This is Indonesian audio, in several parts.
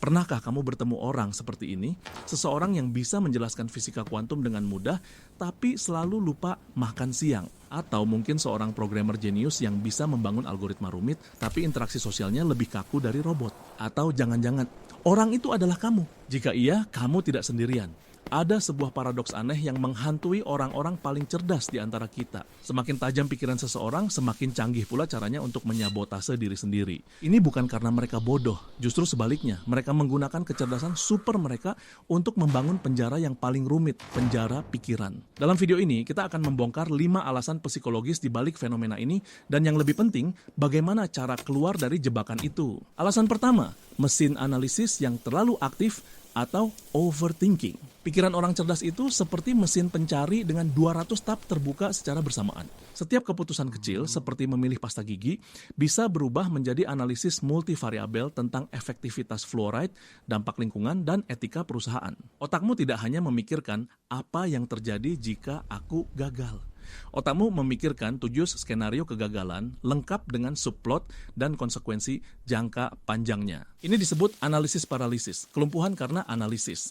Pernahkah kamu bertemu orang seperti ini? Seseorang yang bisa menjelaskan fisika kuantum dengan mudah, tapi selalu lupa makan siang. Atau mungkin seorang programmer jenius yang bisa membangun algoritma rumit, tapi interaksi sosialnya lebih kaku dari robot. Atau jangan-jangan, orang itu adalah kamu. Jika iya, kamu tidak sendirian. Ada sebuah paradoks aneh yang menghantui orang-orang paling cerdas di antara kita. Semakin tajam pikiran seseorang, semakin canggih pula caranya untuk menyabotase diri sendiri. Ini bukan karena mereka bodoh, justru sebaliknya. Mereka menggunakan kecerdasan super mereka untuk membangun penjara yang paling rumit, penjara pikiran. Dalam video ini, kita akan membongkar 5 alasan psikologis di balik fenomena ini, dan yang lebih penting, bagaimana cara keluar dari jebakan itu. Alasan pertama, mesin analisis yang terlalu aktif atau overthinking. Pikiran orang cerdas itu seperti mesin pencari dengan 200 tab terbuka secara bersamaan. Setiap keputusan kecil, seperti memilih pasta gigi, bisa berubah menjadi analisis multivariabel tentang efektivitas fluoride, dampak lingkungan, dan etika perusahaan. Otakmu tidak hanya memikirkan apa yang terjadi jika aku gagal. Otakmu memikirkan 7 skenario kegagalan lengkap dengan subplot dan konsekuensi jangka panjangnya. Ini disebut analisis paralisis, kelumpuhan karena analisis.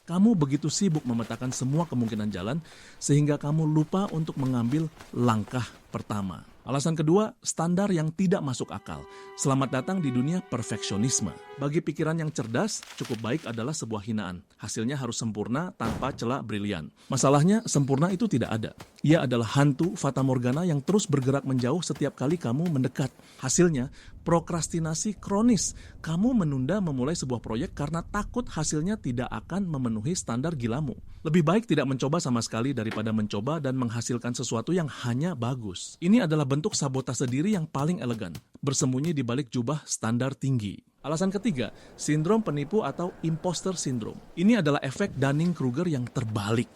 Kamu begitu sibuk memetakan semua kemungkinan jalan sehingga kamu lupa untuk mengambil langkah pertama. Alasan kedua, standar yang tidak masuk akal. Selamat datang di dunia perfeksionisme. Bagi pikiran yang cerdas, cukup baik adalah sebuah hinaan. Hasilnya harus sempurna tanpa celah brilian. Masalahnya, sempurna itu tidak ada. Ia adalah hantu fatamorgana yang terus bergerak menjauh setiap kali kamu mendekat. Hasilnya, prokrastinasi kronis. Kamu menunda memulai sebuah proyek karena takut hasilnya tidak akan memenuhi standar gilamu. Lebih baik tidak mencoba sama sekali daripada mencoba dan menghasilkan sesuatu yang hanya bagus. Ini adalah bentuk sabotase diri yang paling elegan, bersembunyi di balik jubah standar tinggi. Alasan ketiga, sindrom penipu atau imposter syndrome. Ini adalah efek Dunning-Kruger yang terbalik.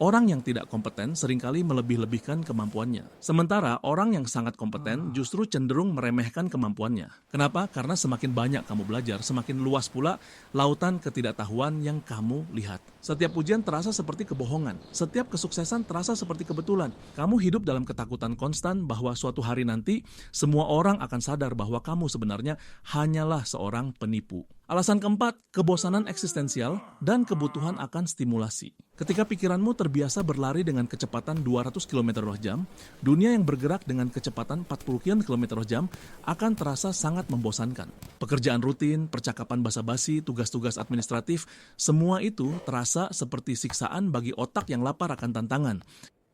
Orang yang tidak kompeten seringkali melebih-lebihkan kemampuannya. Sementara orang yang sangat kompeten justru cenderung meremehkan kemampuannya. Kenapa? Karena semakin banyak kamu belajar, semakin luas pula lautan ketidaktahuan yang kamu lihat. Setiap ujian terasa seperti kebohongan. Setiap kesuksesan terasa seperti kebetulan. Kamu hidup dalam ketakutan konstan bahwa suatu hari nanti semua orang akan sadar bahwa kamu sebenarnya hanyalah seorang penipu. Alasan keempat, kebosanan eksistensial dan kebutuhan akan stimulasi. Ketika pikiranmu terbiasa berlari dengan kecepatan 200 km/jam, dunia yang bergerak dengan kecepatan 40 km/jam akan terasa sangat membosankan. Pekerjaan rutin, percakapan basa-basi, tugas-tugas administratif, semua itu terasa seperti siksaan bagi otak yang lapar akan tantangan.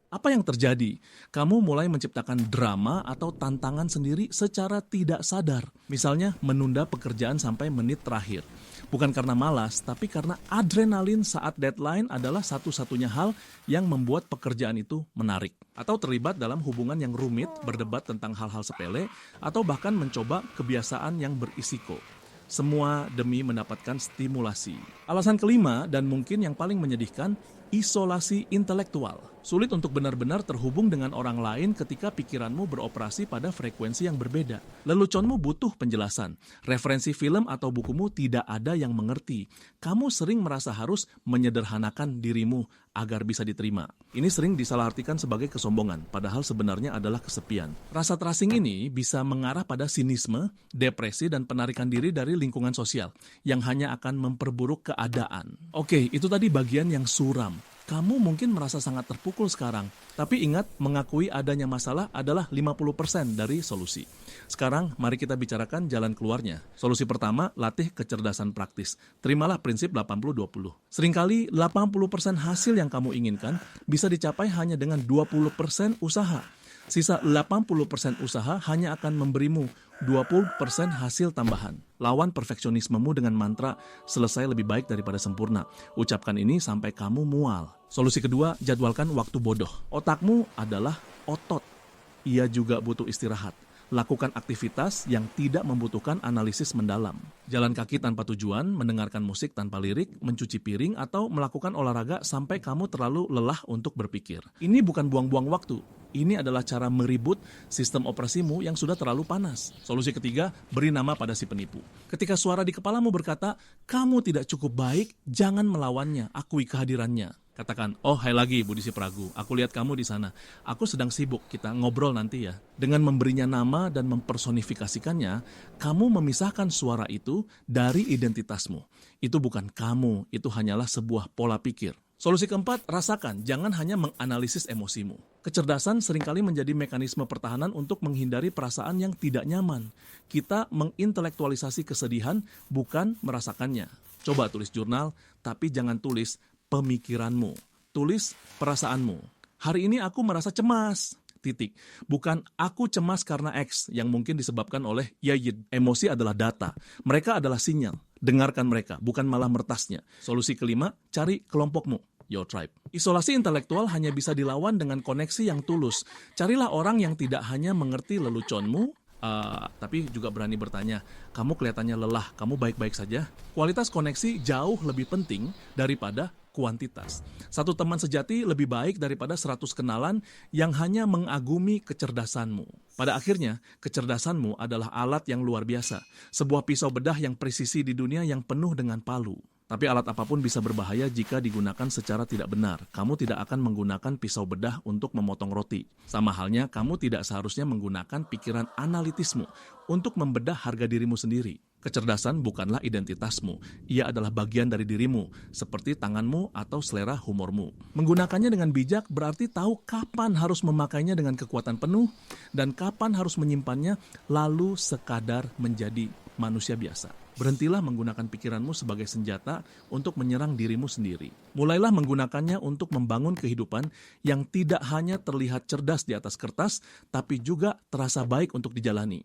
Apa yang terjadi? Kamu mulai menciptakan drama atau tantangan sendiri secara tidak sadar. Misalnya, menunda pekerjaan sampai menit terakhir. Bukan karena malas, tapi karena adrenalin saat deadline adalah satu-satunya hal yang membuat pekerjaan itu menarik. Atau terlibat dalam hubungan yang rumit, berdebat tentang hal-hal sepele, atau bahkan mencoba kebiasaan yang berisiko. Semua demi mendapatkan stimulasi. Alasan kelima, dan mungkin yang paling menyedihkan, isolasi intelektual. Sulit untuk benar-benar terhubung dengan orang lain ketika pikiranmu beroperasi pada frekuensi yang berbeda. Leluconmu butuh penjelasan. Referensi film atau bukumu tidak ada yang mengerti. Kamu sering merasa harus menyederhanakan dirimu agar bisa diterima. Ini sering disalahartikan sebagai kesombongan, padahal sebenarnya adalah kesepian. Rasa terasing ini bisa mengarah pada sinisme, depresi, dan penarikan diri dari lingkungan sosial yang hanya akan memperburuk keadaan. Oke, itu tadi bagian yang suram. Kamu mungkin merasa sangat terpukul sekarang, tapi ingat, mengakui adanya masalah adalah 50% dari solusi. Sekarang, mari kita bicarakan jalan keluarnya. Solusi pertama, latih kecerdasan praktis. Terimalah prinsip 80-20. Seringkali, 80% hasil yang kamu inginkan bisa dicapai hanya dengan 20% usaha. Sisa 80% usaha hanya akan memberimu 20% hasil tambahan. Lawan perfeksionismemu dengan mantra, selesai lebih baik daripada sempurna. Ucapkan ini sampai kamu mual. Solusi kedua, jadwalkan waktu bodoh. Otakmu adalah otot. Ia juga butuh istirahat. Lakukan aktivitas yang tidak membutuhkan analisis mendalam. Jalan kaki tanpa tujuan, mendengarkan musik tanpa lirik, mencuci piring, atau melakukan olahraga sampai kamu terlalu lelah untuk berpikir. Ini bukan buang-buang waktu. Ini adalah cara meribut sistem operasimu yang sudah terlalu panas. Solusi ketiga, beri nama pada si penipu. Ketika suara di kepalamu berkata, kamu tidak cukup baik, jangan melawannya, akui kehadirannya. Katakan, oh hai lagi Bu Disi Pragu, aku lihat kamu di sana. Aku sedang sibuk, kita ngobrol nanti ya. Dengan memberinya nama dan mempersonifikasikannya, kamu memisahkan suara itu dari identitasmu. Itu bukan kamu, itu hanyalah sebuah pola pikir. Solusi keempat, rasakan, jangan hanya menganalisis emosimu. Kecerdasan seringkali menjadi mekanisme pertahanan untuk menghindari perasaan yang tidak nyaman. Kita mengintelektualisasi kesedihan, bukan merasakannya. Coba tulis jurnal, tapi jangan tulis pemikiranmu. Tulis perasaanmu. Hari ini aku merasa cemas. Titik. Bukan aku cemas karena X yang mungkin disebabkan oleh Y. Emosi adalah data. Mereka adalah sinyal. Dengarkan mereka, bukan malah mertasnya. Solusi kelima, cari kelompokmu. Your tribe. Isolasi intelektual hanya bisa dilawan dengan koneksi yang tulus. Carilah orang yang tidak hanya mengerti leluconmu, tapi juga berani bertanya, kamu kelihatannya lelah, kamu baik-baik saja? Kualitas koneksi jauh lebih penting daripada kuantitas. Satu teman sejati lebih baik daripada 100 kenalan yang hanya mengagumi kecerdasanmu. Pada akhirnya, kecerdasanmu adalah alat yang luar biasa. Sebuah pisau bedah yang presisi di dunia yang penuh dengan palu. Tapi alat apapun bisa berbahaya jika digunakan secara tidak benar. Kamu tidak akan menggunakan pisau bedah untuk memotong roti. Sama halnya, kamu tidak seharusnya menggunakan pikiran analitismu untuk membedah harga dirimu sendiri. Kecerdasan bukanlah identitasmu. Ia adalah bagian dari dirimu, seperti tanganmu atau selera humormu. Menggunakannya dengan bijak berarti tahu kapan harus memakainya dengan kekuatan penuh dan kapan harus menyimpannya, lalu sekadar menjadi manusia biasa. Berhentilah menggunakan pikiranmu sebagai senjata untuk menyerang dirimu sendiri. Mulailah menggunakannya untuk membangun kehidupan yang tidak hanya terlihat cerdas di atas kertas, tapi juga terasa baik untuk dijalani.